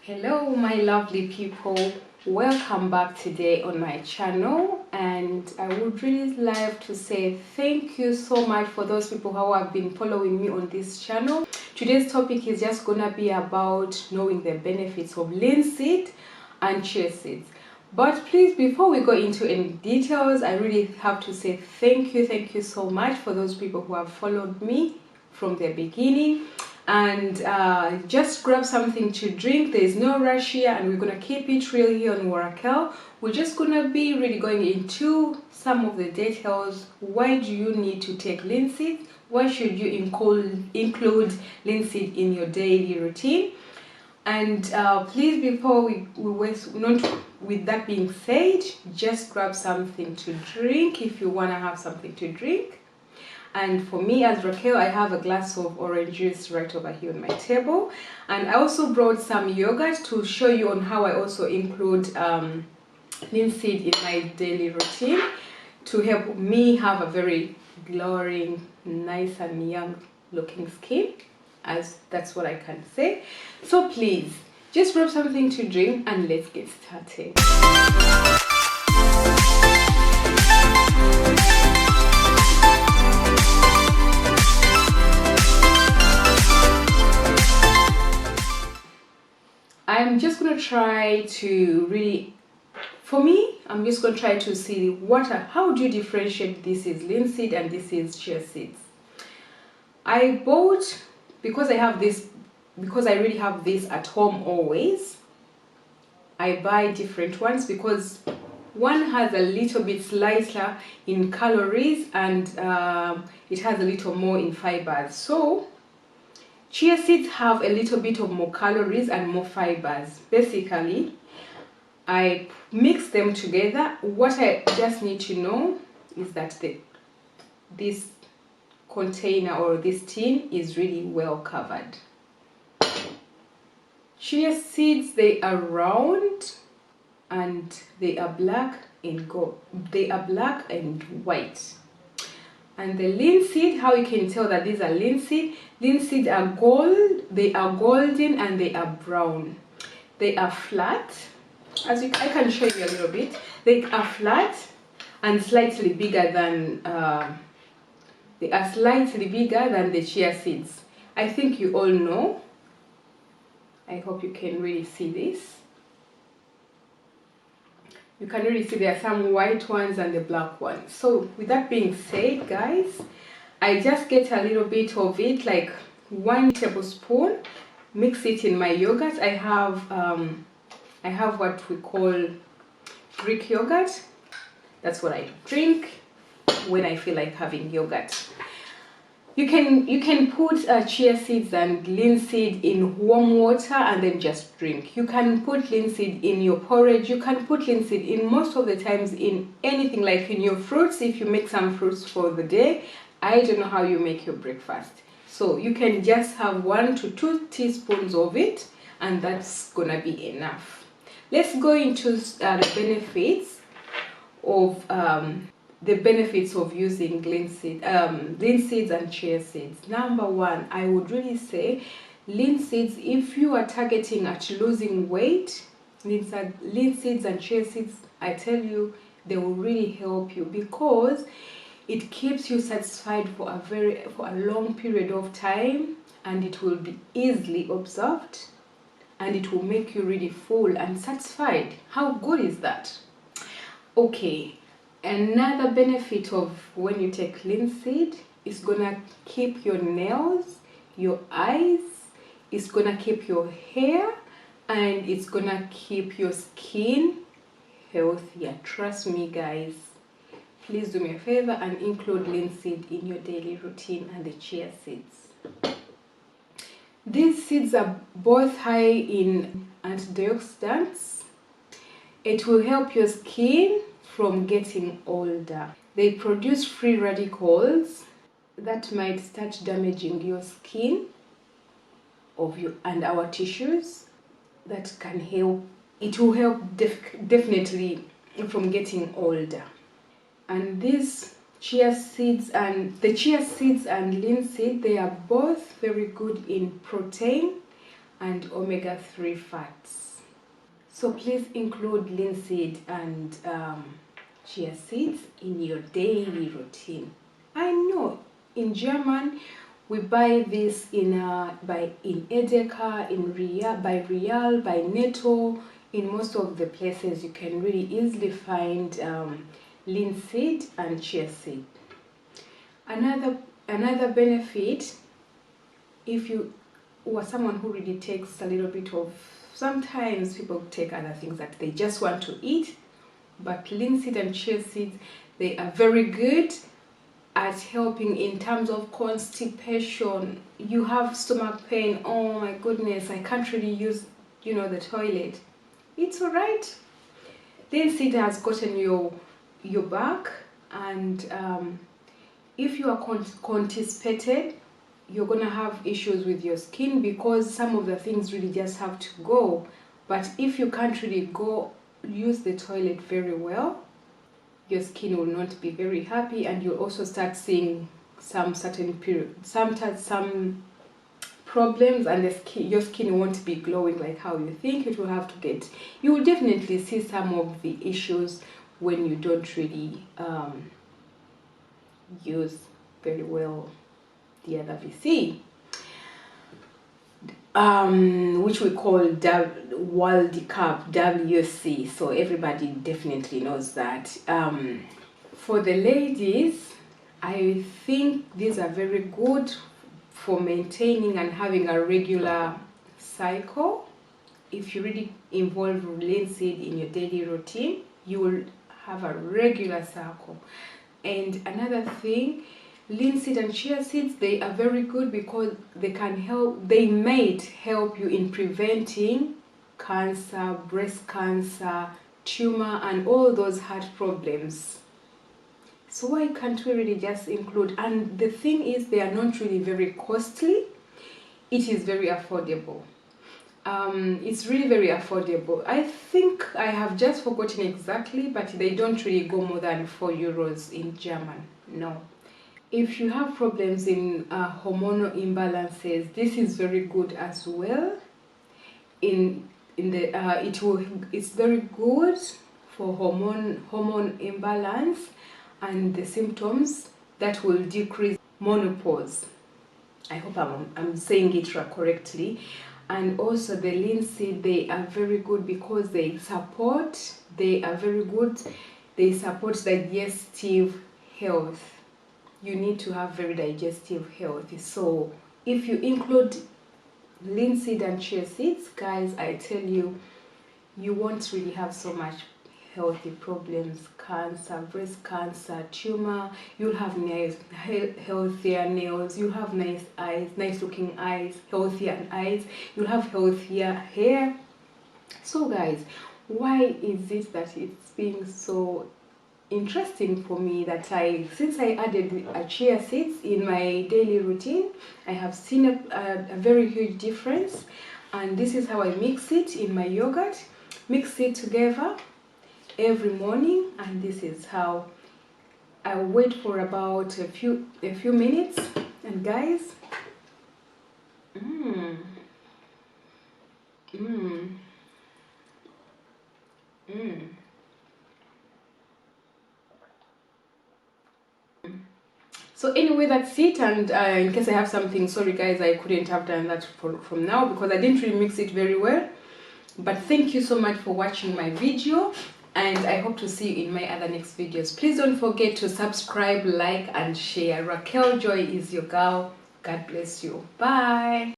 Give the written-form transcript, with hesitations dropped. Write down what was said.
Hello my lovely people, welcome back today on my channel, and I would really like to say thank you so much for those people who have been following me on this channel. Today's topic is just gonna be about knowing the benefits of linseed and chia seeds. But please, before we go into any details, I really have to say thank you so much for those people who have followed me from the beginning. And just grab something to drink. There is no rush here, and we're gonna keep it real here on Warakel. We're just gonna be really going into some of the details. Why do you need to take linseed? Why should you include linseed in your daily routine? And please, before we waste, not with that being said, just grab something to drink if you wanna have something to drink. And for me as Raquel, I have a glass of orange juice right over here on my table. And I also brought some yogurt to show you on how I also include linseed in my daily routine to help me have a very glowing, nice and young looking skin, as that's what I can say. So please, just grab something to drink and let's get started. I'm just going to try to really, for me, I'm just going to try to see how do you differentiate this is linseed and this is chia seeds. I bought, because I really have this at home always, I buy different ones because one has a little bit lighter in calories and it has a little more in fibers. So chia seeds have a little bit of more calories and more fibers. Basically, I mix them together. What I just need to know is that this container or this tin is really well covered. Chia seeds, they are round and they are black and gold. They are black and white. And the linseed, how you can tell that these are linseed. Linseed are gold, they are golden, and they are brown. They are flat. I can show you a little bit. They are flat and slightly bigger than the chia seeds. I think you all know. I hope you can really see this. You can really see there are some white ones and the black ones. So with that being said, guys, I just get a little bit of it, like 1 tablespoon, mix it in my yogurt. I have what we call Greek yogurt. That's what I drink when I feel like having yogurt. You can put chia seeds and linseed in warm water and then just drink. You can put linseed in your porridge. You can put linseed in most of the times in anything, like in your fruits. If you make some fruits for the day, I don't know how you make your breakfast. So you can just have 1 to 2 teaspoons of it, and that's gonna be enough. Let's go into the benefits of using linseeds and chia seeds. Number 1, I would really say linseeds, if you are targeting at losing weight, linseeds and chia seeds, I tell you, they will really help you because it keeps you satisfied for a long period of time, and it will be easily absorbed, and it will make you really full and satisfied. How good is that? Okay. Another benefit of when you take linseed is gonna keep your nails, your eyes, it's gonna keep your hair, and it's gonna keep your skin healthier. Trust me, guys. Please do me a favor and include linseed in your daily routine and the chia seeds. These seeds are both high in antioxidants. It will help your skin from getting older. They produce free radicals that might start damaging your skin and our tissues. That can help. It will help definitely from getting older. And these chia seeds and linseed, they are both very good in protein and omega-3 fats. So please include linseed and chia seeds in your daily routine. I know in German we buy this in Edeka, by Real, by Netto. In most of the places you can really easily find linseed and chia seed. Another benefit, if you are someone who really takes a little bit of, sometimes people take other things that they just want to eat, but linseed and chia seeds, they are very good at helping in terms of constipation. You have stomach pain, oh my goodness, I can't really use the toilet. It's all right. Linseed has gotten your back, and if you are constipated, you're gonna have issues with your skin because some of the things really just have to go. But if you can't really use the toilet very well, your skin will not be very happy, and you'll also start seeing some problems, and your skin won't be glowing like how you think it will have to get. You will definitely see some of the issues when you don't really use very well the other VC, which we call World Cup, WC. So everybody definitely knows that. For the ladies, I think these are very good for maintaining and having a regular cycle. If you really involve linseed in your daily routine, you will have a regular cycle. And another thing, linseed and chia seeds, they are very good because they might help you in preventing cancer, breast cancer, tumor, and all those heart problems. So why can't we really just include? And the thing is, they are not really very costly. It is very affordable. It's really very affordable. I think I have just forgotten exactly, but they don't really go more than 4 euros in German. No. If you have problems in hormonal imbalances, this is very good as well. It's very good for hormone imbalance and the symptoms that will decrease menopause. I hope I'm saying it correctly. And also the linseed, they are very good because they support digestive health. You need to have very digestive health. So if you include linseed and chia seeds, guys, I tell you, you won't really have so much healthy problems, cancer, breast cancer, tumor. You'll have healthier nails, you'll have nice eyes, nice looking eyes, healthier eyes, you'll have healthier hair. So guys, why is it that it's being so interesting for me that since I added chia seeds in my daily routine, I have seen a very huge difference. And this is how I mix it in my yogurt. Mix it together every morning, and this is how I wait for about a few minutes, and guys, So anyway, that's it. And in case I have something, sorry guys, I couldn't have done that from now because I didn't really mix it very well. But thank you so much for watching my video, and I hope to see you in my other next videos. Please don't forget to subscribe, like, and share. Raquel Joy is your girl. God bless you. Bye.